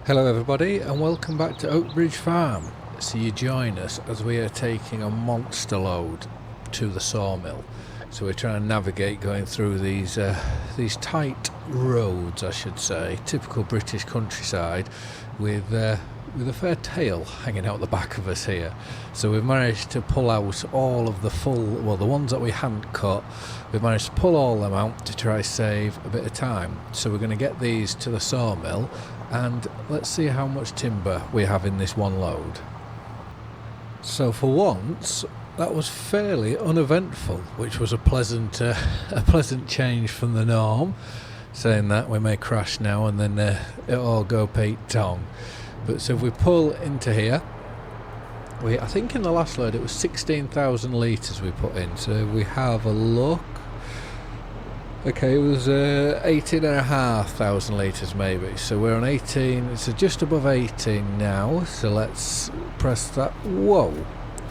Hello everybody and welcome back to Oakbridge Farm. So you join us as we are taking a monster load to the sawmill. So we're trying to navigate going through these tight roads, I should say, typical British countryside with a fair tail hanging out the back of us here. So we've managed to pull out all of the the ones that we hadn't cut, we've managed to pull all them out to try save a bit of time. So we're going to get these to the sawmill and let's see how much timber we have in this one load. So for once that was fairly uneventful, which was a pleasant change from the norm. Saying that, we may crash now and then it'll all go Pete Tong. But so if we pull into here, I think in the last load it was 16,000 litres we put in. So we have a look. Okay, it was 18,500 litres maybe. So we're on 18, it's just above 18 now. So let's press that. Whoa!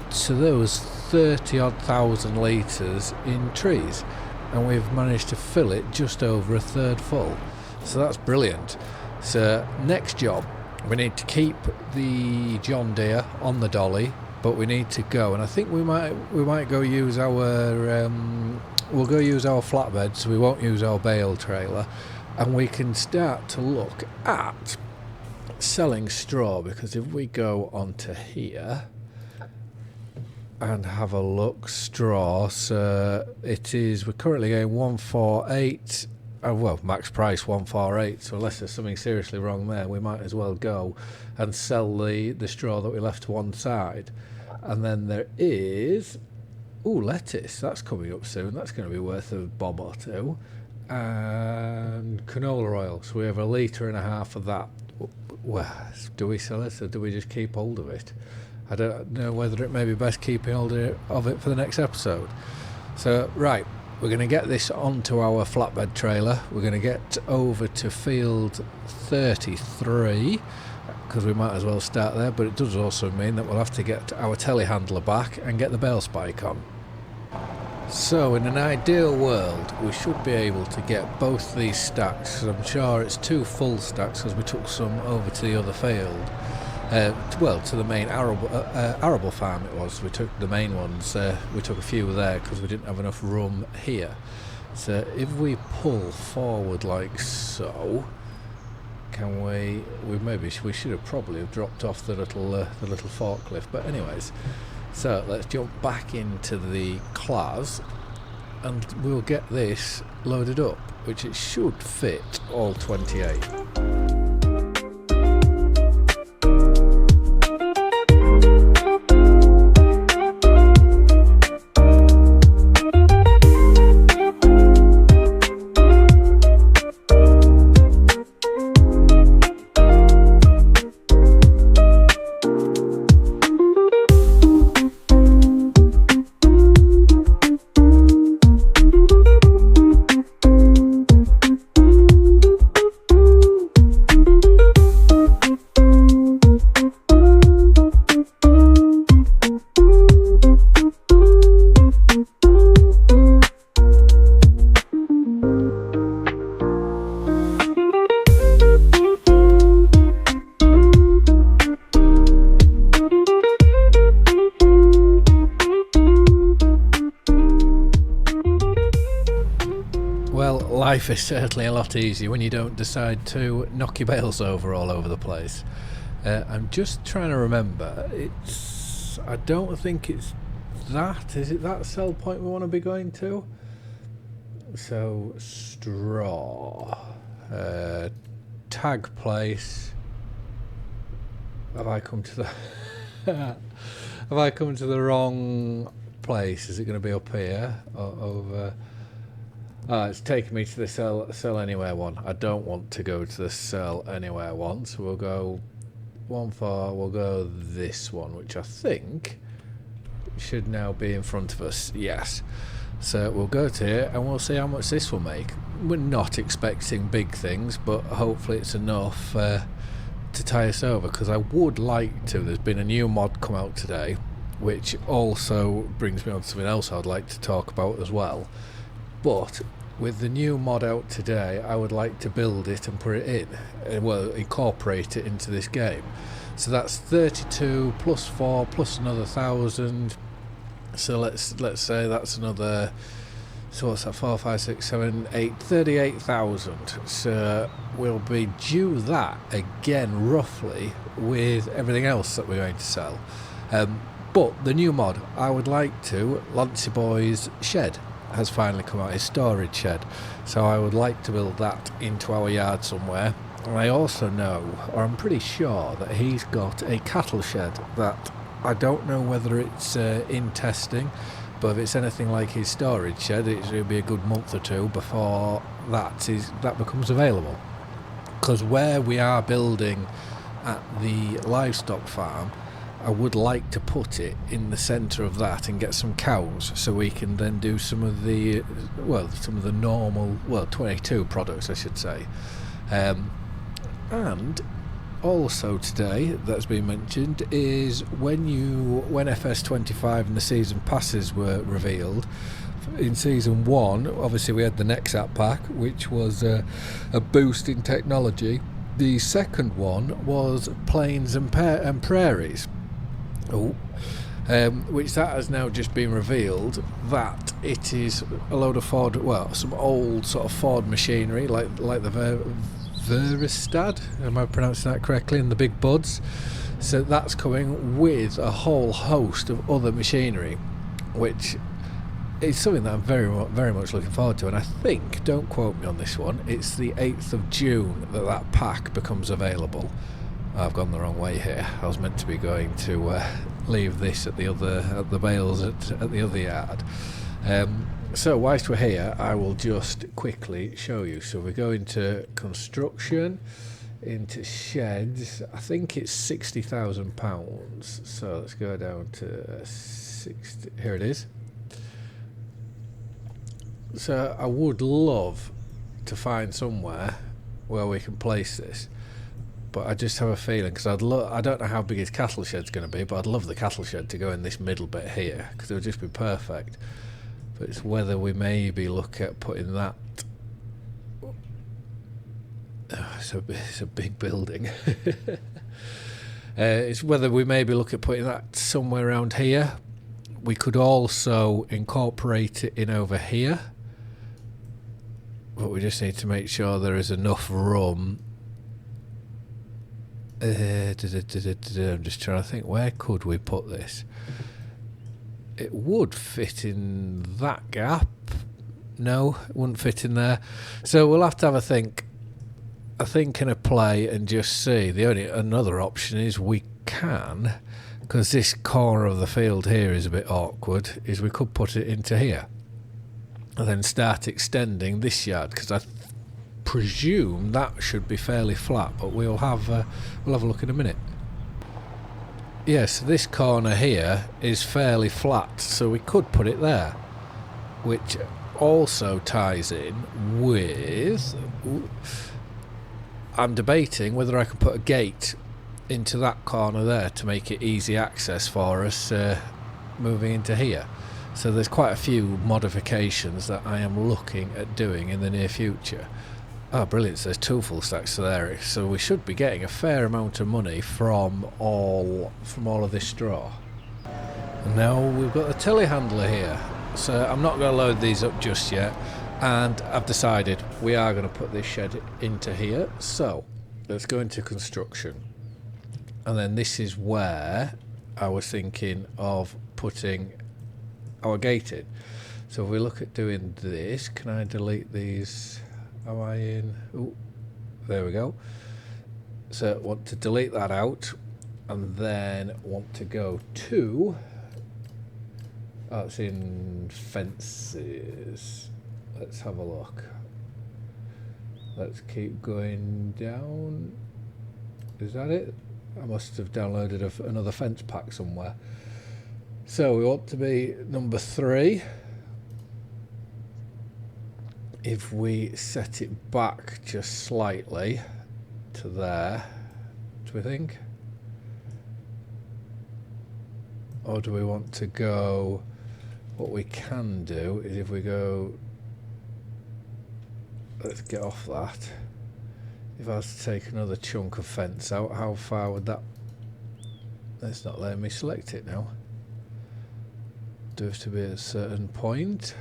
So there was 30 odd thousand litres in trees. And we've managed to fill it just over a third full. So that's brilliant. So next job, we need to keep the John Deere on the dolly, but we need to go, and I think we might go use our we'll go use our flatbed, so we won't use our bale trailer, and we can start to look at selling straw, because if we go onto here and have a look, straw, so we're currently getting 148. Well, max price 148, so unless there's something seriously wrong there, we might as well go and sell the straw that we left to one side. And then there is lettuce, that's coming up soon, that's going to be worth a bob or two, and canola oil, so we have 1.5 litres of that. Well, do we sell it or do we just keep hold of it? I don't know whether it may be best keeping hold of it for the next episode. So right, we're going to get this onto our flatbed trailer. We're going to get over to field 33 because we might as well start there, but it does also mean that we'll have to get our telehandler back and get the bale spike on. So in an ideal world we should be able to get both these stacks, because I'm sure it's 2 full stacks because we took some over to the other field. To the main arable farm it was. We took the main ones, we took a few there because we didn't have enough room here. So if we pull forward like so, can we should have probably dropped off the little forklift, but anyways, so let's jump back into the class and we'll get this loaded up, which it should fit all 28. Life is certainly a lot easier when you don't decide to knock your bales over all over the place. I'm just trying to remember, I don't think it's that, is it that sell point we want to be going to? So straw, tag place, have I come to the wrong place? Is it going to be up here or over? It's taking me to the sell anywhere one. I don't want to go to the sell anywhere one, so we'll go we'll go this one, which I think should now be in front of us. Yes. So we'll go to here and we'll see how much this will make. We're not expecting big things, but hopefully it's enough to tie us over, because I would like to. There's been a new mod come out today, which also brings me on to something else I'd like to talk about as well. But with the new mod out today, I would like to build it and put it in, well, incorporate it into this game. So that's 32 plus 4 plus another 1,000. So let's say that's another. So what's that? 4, 5, 6, 7, 8, 38,000. So we'll be due that again, roughly, with everything else that we're going to sell. But the new mod, I would like to. LANCYBOI's shed has finally come out, his storage shed. So I would like to build that into our yard somewhere. And I also know, or I'm pretty sure, that he's got a cattle shed that I don't know whether it's in testing, but if it's anything like his storage shed, it'll be a good month or two before that becomes available. Because where we are building at the livestock farm, I would like to put it in the centre of that and get some cows, so we can then do some of the normal, 22 products, I should say. And also today, that's been mentioned, is when FS25 and the season passes were revealed. In season 1, obviously we had the Nexat pack, which was a boost in technology. The second one was plains and prairies. Which that has now just been revealed that it is a load of Ford, some old sort of Ford machinery, like the Veristad, am I pronouncing that correctly, and the big buds. So that's coming with a whole host of other machinery, which is something that I'm very, very much looking forward to. And I think, don't quote me on this one, it's the 8th of June that pack becomes available. I've gone the wrong way here. I was meant to be going to leave this at the bales at the other yard. So whilst we're here, I will just quickly show you. So we go into construction, into sheds. I think it's £60,000. So let's go down to 60. Here it is. So I would love to find somewhere where we can place this. But I just have a feeling, because I don't know how big his cattle shed's going to be, but I'd love the cattle shed to go in this middle bit here, because it would just be perfect. But it's whether we maybe look at putting that. It's a big building. It's whether we maybe look at putting that somewhere around here. We could also incorporate it in over here, but we just need to make sure there is enough room. I'm just trying to think, where could we put this? It would fit in that gap. No, it wouldn't fit in there. So we'll have to have a think and a play and just see. Another option is we can, because this corner of the field here is a bit awkward, is we could put it into here and then start extending this yard, because I presume that should be fairly flat, but we'll have a look in a minute. Yes, this corner here is fairly flat, so we could put it there, which also ties in with, I'm debating whether I can put a gate into that corner there to make it easy access for us moving into here. So there's quite a few modifications that I am looking at doing in the near future. Oh, brilliant. So there's 2 full stacks there. So we should be getting a fair amount of money from all of this straw. And now we've got a telehandler here. So I'm not going to load these up just yet. And I've decided we are going to put this shed into here. So let's go into construction. And then this is where I was thinking of putting our gate in. So if we look at doing this, can I delete these? Am I in? Oh, there we go. So I want to delete that out, and then want to go to, it's in fences. Let's have a look. Let's keep going down. Is that it? I must have downloaded another fence pack somewhere. So we want to be number 3. If we set it back just slightly to there, do we think? Or do we want to go, what we can do is if we go let's get off that. If I was to take another chunk of fence out, how far would that... It's not letting me select it now. Do have to be at a certain point.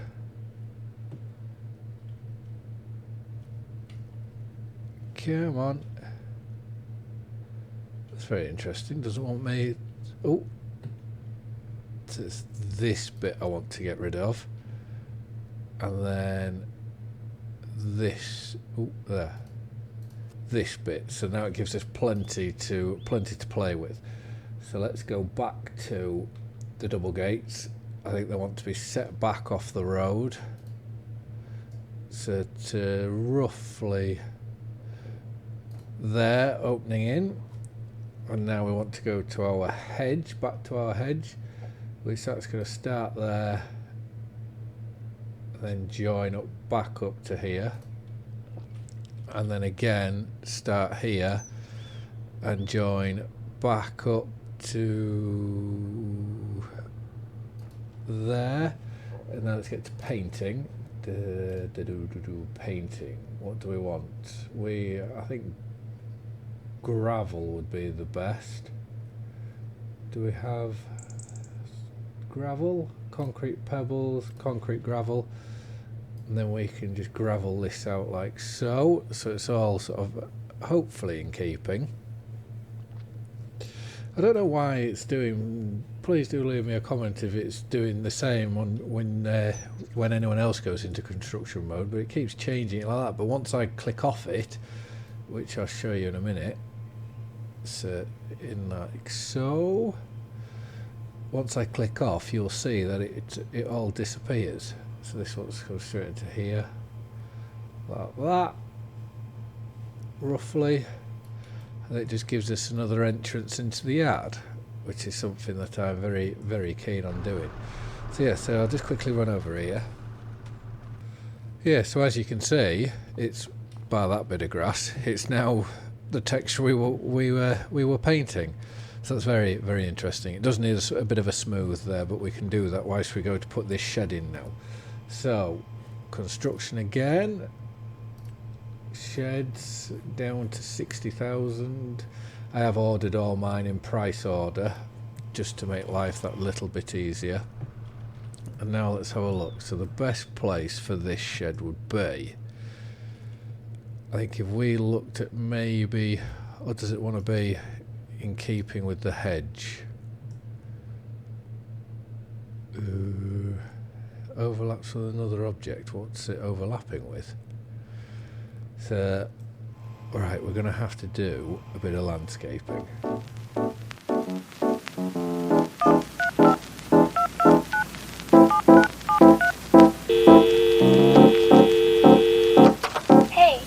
Come on. That's very interesting. Doesn't want me... Oh. It's this bit I want to get rid of. And then this... Oh, there. This bit. So now it gives us plenty to play with. So let's go back to the double gates. I think they want to be set back off the road. So to roughly there, opening in. And now we want to go to our hedge, back to our hedge. Which that's going to start there. Then join up back up to here. And then again start here and join back up to there. And now let's get to painting. Painting. What do we want? I think gravel would be the best. Do we have gravel? Concrete pebbles, concrete gravel. And then we can just gravel this out like so. So it's all sort of hopefully in keeping. I don't know why it's doing... Please do leave me a comment if it's doing the same when anyone else goes into construction mode, but it keeps changing it like that. But once I click off it, which I'll show you in a minute, so in like so, once I click off, you'll see that it all disappears. So this one goes straight into here, like that, roughly. And it just gives us another entrance into the yard, which is something that I'm very, very keen on doing. So yeah, so I'll just quickly run over here. Yeah, so as you can see, it's by that bit of grass. It's now the texture we were painting. So that's very, very interesting. It does need a bit of a smooth there, but we can do that whilst we go to put this shed in now. So construction again. Sheds down to 60,000. I have ordered all mine in price order just to make life that little bit easier. And now let's have a look. So the best place for this shed would be, I think if we looked at maybe, or does it want to be in keeping with the hedge? Overlaps with another object. What's it overlapping with? So, right, we're going to have to do a bit of landscaping. Hey.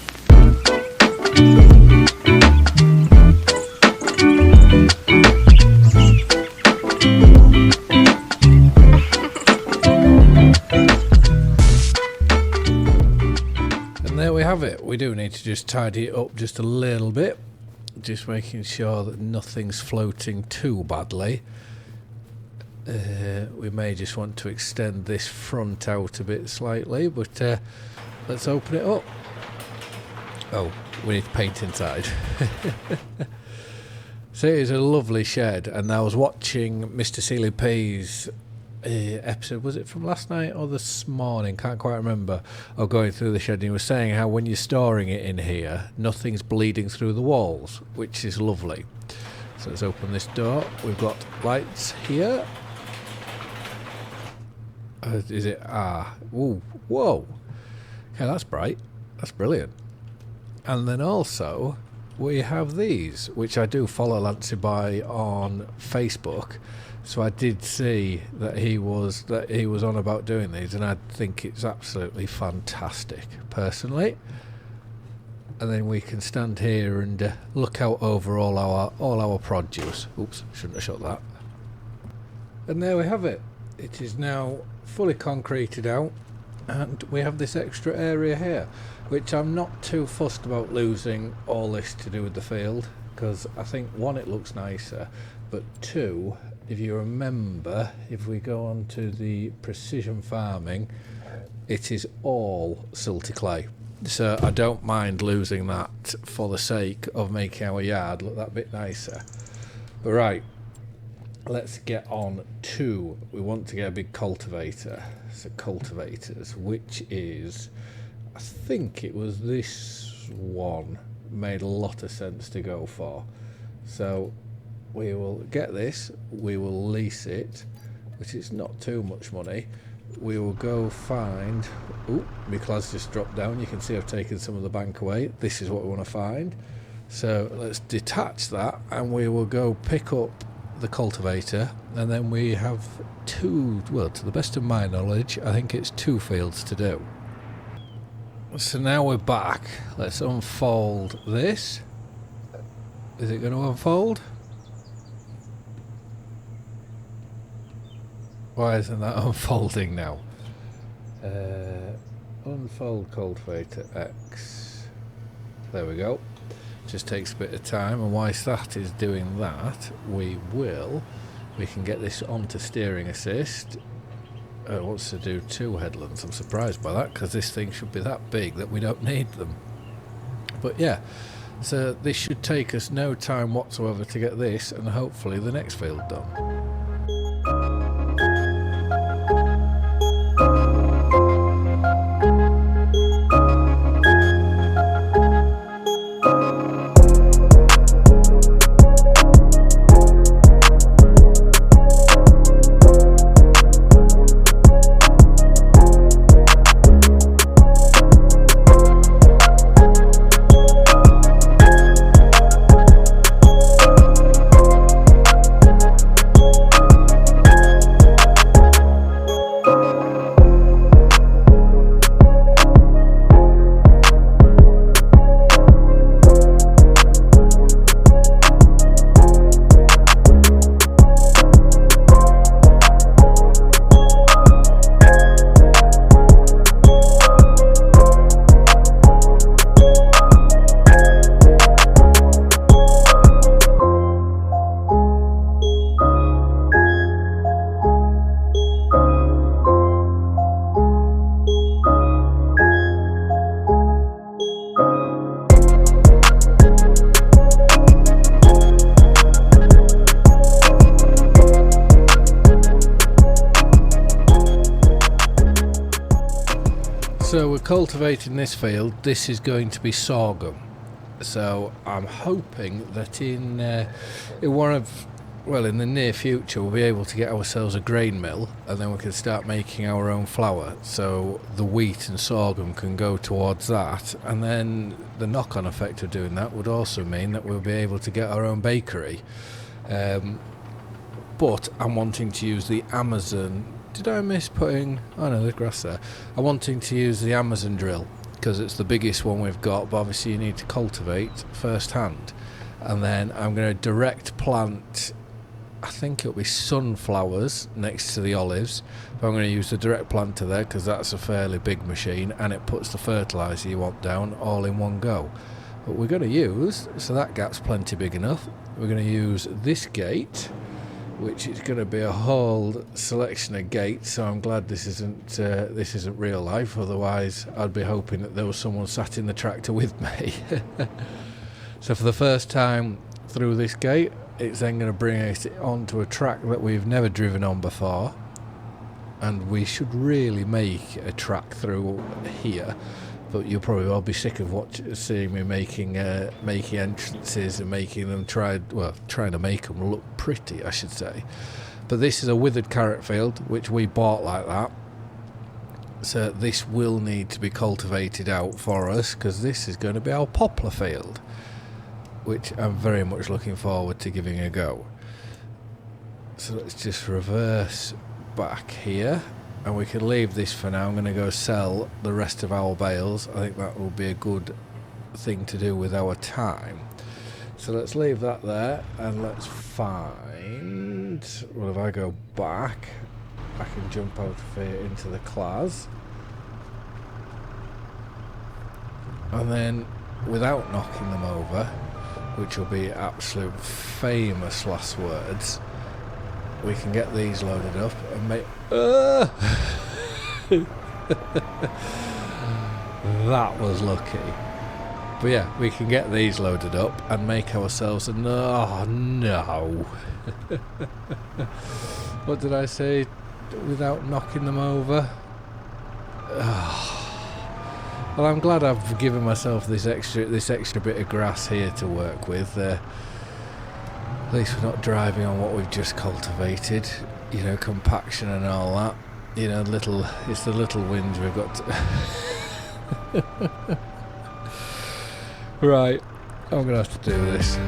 There we have it. We do need to just tidy it up just a little bit, just making sure that nothing's floating too badly. We may just want to extend this front out a bit slightly, but let's open it up. Oh, we need to paint inside. So it is a lovely shed, and I was watching Mr. Sealy P's episode, was it from last night or this morning, can't quite remember, of going through the shed, and he was saying how when you're storing it in here, nothing's bleeding through the walls, which is lovely. So let's open this door. We've got lights here. Is it? Ooh, whoa. Okay, that's bright. That's brilliant. And then also we have these, which I do follow LANCYBOI on Facebook. So I did see that he was on about doing these, and I think it's absolutely fantastic, personally. And then we can stand here and look out over all our produce. Oops, shouldn't have shut that. And there we have it. It is now fully concreted out, and we have this extra area here, which I'm not too fussed about losing all this to do with the field, because I think one, it looks nicer, but two, if you remember, if we go on to the precision farming, it is all silty clay. So I don't mind losing that for the sake of making our yard look that bit nicer. But right, let's get on to, we want to get a big cultivator. So cultivators, which is, I think it was this one, made a lot of sense to go for. So we will get this, we will lease it, which is not too much money. We will go find, oh, my class just dropped down, you can see I've taken some of the bank away. This is what we want to find. So let's detach that and we will go pick up the cultivator, and then we have two, well, to the best of my knowledge, I think it's 2 fields to do. So now we're back. Let's unfold this. Is it going to unfold? Why isn't that unfolding now? Unfold cultivator X. There we go. Just takes a bit of time, and whilst that is doing that, we can get this onto steering assist. It wants to do 2 headlands. I'm surprised by that, because this thing should be that big that we don't need them. But yeah, so this should take us no time whatsoever to get this and hopefully the next field done. So we're cultivating this field. This is going to be sorghum. So I'm hoping that in the near future we'll be able to get ourselves a grain mill, and then we can start making our own flour. So the wheat and sorghum can go towards that, and then the knock-on effect of doing that would also mean that we'll be able to get our own bakery. But I'm wanting to use the Amazon. Did I miss putting? Oh no, there's grass there. I'm wanting to use the Amazon drill because it's the biggest one we've got, but obviously you need to cultivate first hand. And then I'm going to direct plant, I think it'll be sunflowers next to the olives, but I'm going to use the direct planter there because that's a fairly big machine and it puts the fertiliser you want down all in one go. But we're going to use, so that gap's plenty big enough, we're going to use this gate, which is going to be a whole selection of gates, so I'm glad this isn't real life, otherwise I'd be hoping that there was someone sat in the tractor with me. So for the first time through this gate, it's then going to bring us onto a track that we've never driven on before, and we should really make a track through here, but you'll probably all be sick of seeing me making entrances and making them trying to make them look pretty, I should say. But this is a withered carrot field, which we bought like that. So this will need to be cultivated out for us, because this is going to be our poplar field, which I'm very much looking forward to giving a go. So let's just reverse back here. And we can leave this for now. I'm going to go sell the rest of our bales. I think that will be a good thing to do with our time. So let's leave that there, and let's find, well, if I go back, I can jump out of here into the class. And then, without knocking them over, which will be absolute famous last words, we can get these loaded up and make... That was lucky. But yeah, we can get these loaded up and make ourselves a... Oh, no. What did I say without knocking them over? Oh. Well, I'm glad I've given myself this extra bit of grass here to work with. At least we're not driving on what we've just cultivated. You know, compaction and all that. You know, it's the little wins we've got to... Right, I'm going to have to do this.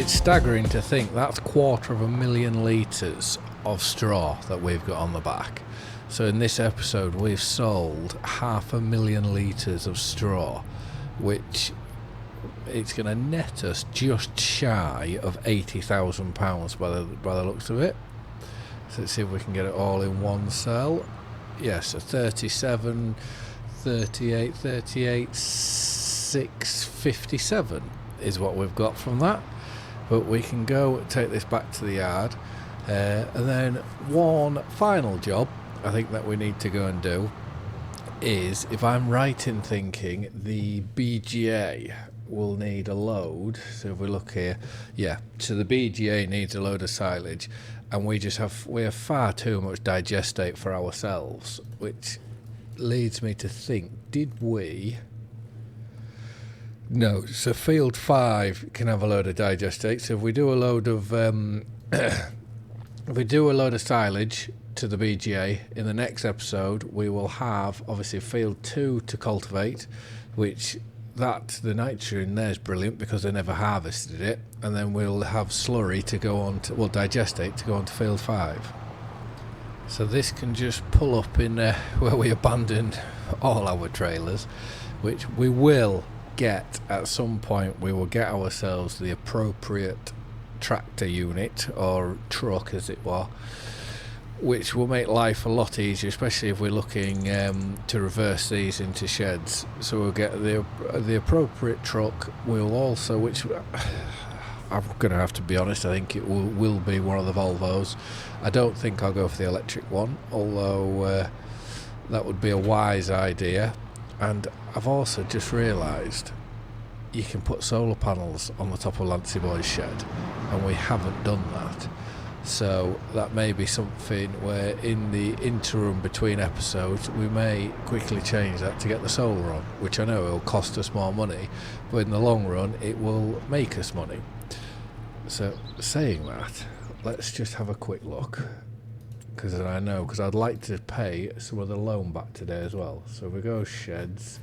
Staggering to think that's 250,000 litres of straw that we've got on the back. So in this episode we've sold 500,000 litres of straw, which it's going to net us just shy of £80,000 by the looks of it. So let's see if we can get it all in one sell. Yes, so 37, 38, 657 is what we've got from that. But we can go take this back to the yard, and then one final job I think that we need to go and do is, if I'm right in thinking, the BGA will need a load. So if we look here, yeah, so the BGA needs a load of silage, and we have far too much digestate for ourselves, which leads me to think, did we... No, so field 5 can have a load of digestate. So if we do a load of silage to the BGA in the next episode, we will have obviously field 2 to cultivate, which the nitrogen there is brilliant because they never harvested it, and then we'll have slurry to go on to, well, digestate to go on to field 5. So this can just pull up in where we abandoned all our trailers, which we will get at some point. We will get ourselves the appropriate tractor unit or truck, as it were, which will make life a lot easier, especially if we're looking to reverse these into sheds. So we'll get the appropriate truck. We'll also, which I'm going to have to be honest, I think it will be one of the Volvos. I don't think I'll go for the electric one, although that would be a wise idea. And I've also just realised you can put solar panels on the top of LANCYBOI's shed, and we haven't done that. So that may be something where in the interim between episodes we may quickly change that to get the solar on, which I know will cost us more money, but in the long run it will make us money. So saying that, let's just have a quick look. Because I'd like to pay some of the loan back today as well. So if we go sheds,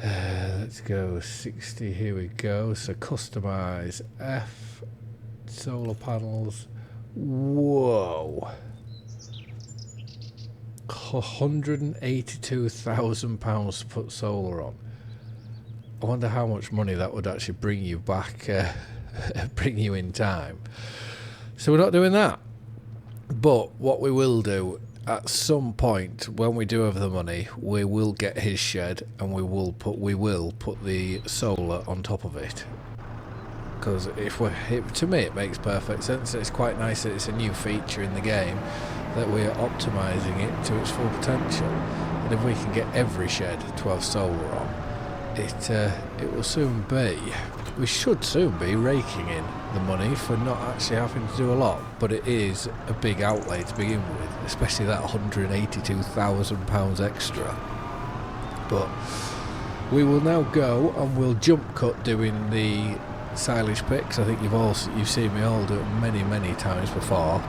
let's go 60, here we go. So customise F, solar panels, whoa, £182,000 to put solar on. I wonder how much money that would actually bring you back, bring you in time. So we're not doing that. But what we will do at some point when we do have the money, we will get his shed and we will put the solar on top of it. Because to me it makes perfect sense. It's quite nice that it's a new feature in the game, that we are optimising it to its full potential. And if we can get every shed to have solar on, it will soon be. We should soon be raking in the money for not actually having to do a lot, but it is a big outlay to begin with, especially that £182,000 extra. But we will now go and we'll jump cut doing the silage picks. I think you've seen me all do it many times before,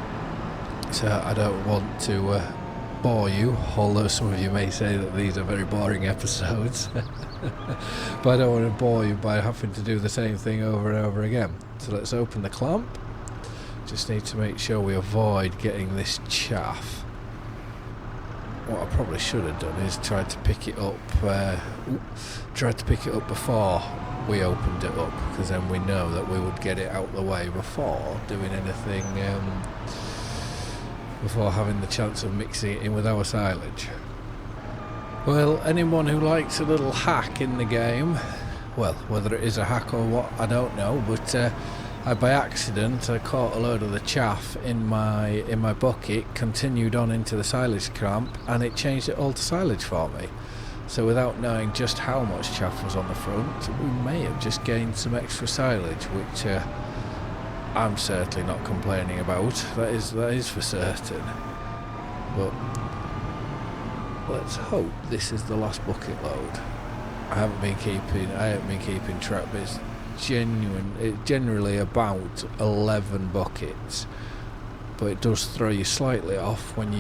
so I don't want to bore you, although some of you may say that these are very boring episodes. But I don't want to bore you by having to do the same thing over and over again. So let's open the clamp. Just need to make sure we avoid getting this chaff. What I probably should have done is tried to pick it up before we opened it up, because then we know that we would get it out the way before doing anything, before having the chance of mixing it in with our silage. Well, anyone who likes a little hack in the game, well, whether it is a hack or what, I don't know, but by accident I caught a load of the chaff in my bucket, continued on into the silage clamp, and it changed it all to silage for me. So without knowing just how much chaff was on the front, we may have just gained some extra silage, which I'm certainly not complaining about. That is for certain. But let's hope this is the last bucket load. I haven't been keeping track, but it's generally about 11 buckets. But it does throw you slightly off when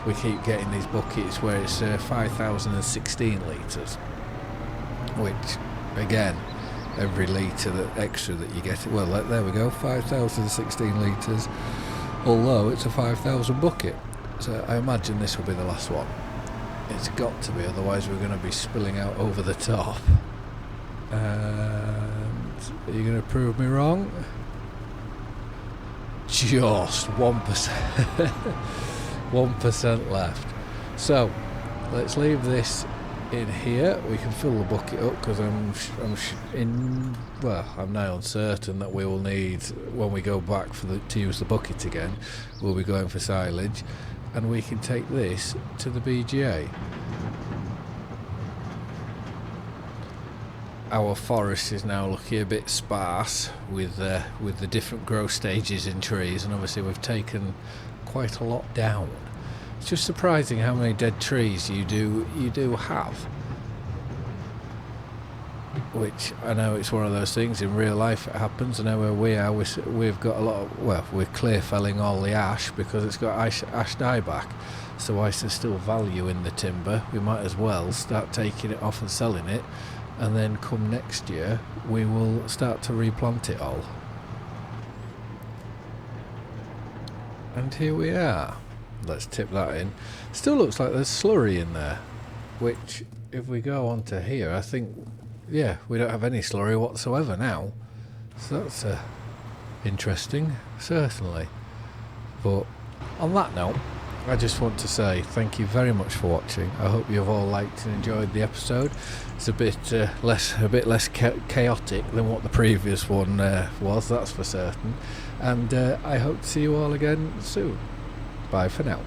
we keep getting these buckets where it's 5,016 litres, which again, every litre extra that you get, well, there we go, 5,016 litres, although it's a 5,000 bucket. So I imagine this will be the last one. It's got to be, otherwise we're going to be spilling out over the top. And are you going to prove me wrong? Just 1%. 1% left. So let's leave this in here. We can fill the bucket up, because I'm now uncertain that we will need, when we go back to use the bucket again, we'll be going for silage, and we can take this to the BGA. Our forest is now looking a bit sparse with the different growth stages in trees, and obviously we've taken quite a lot down. It's just surprising how many dead trees you do have. Which I know it's one of those things, in real life it happens. I know where we are, we've got a lot of, well, we're clear felling all the ash because it's got ash dieback. So whilst there's still value in the timber, we might as well start taking it off and selling it, and then come next year we will start to replant it all. And here we are. Let's tip that in. Still looks like there's slurry in there, which if we go on to here, I think, yeah, we don't have any slurry whatsoever now. So that's interesting, certainly. But on that note, I just want to say thank you very much for watching. I hope you've all liked and enjoyed the episode. It's a bit less chaotic than what the previous one was, that's for certain. And I hope to see you all again soon. Bye for now.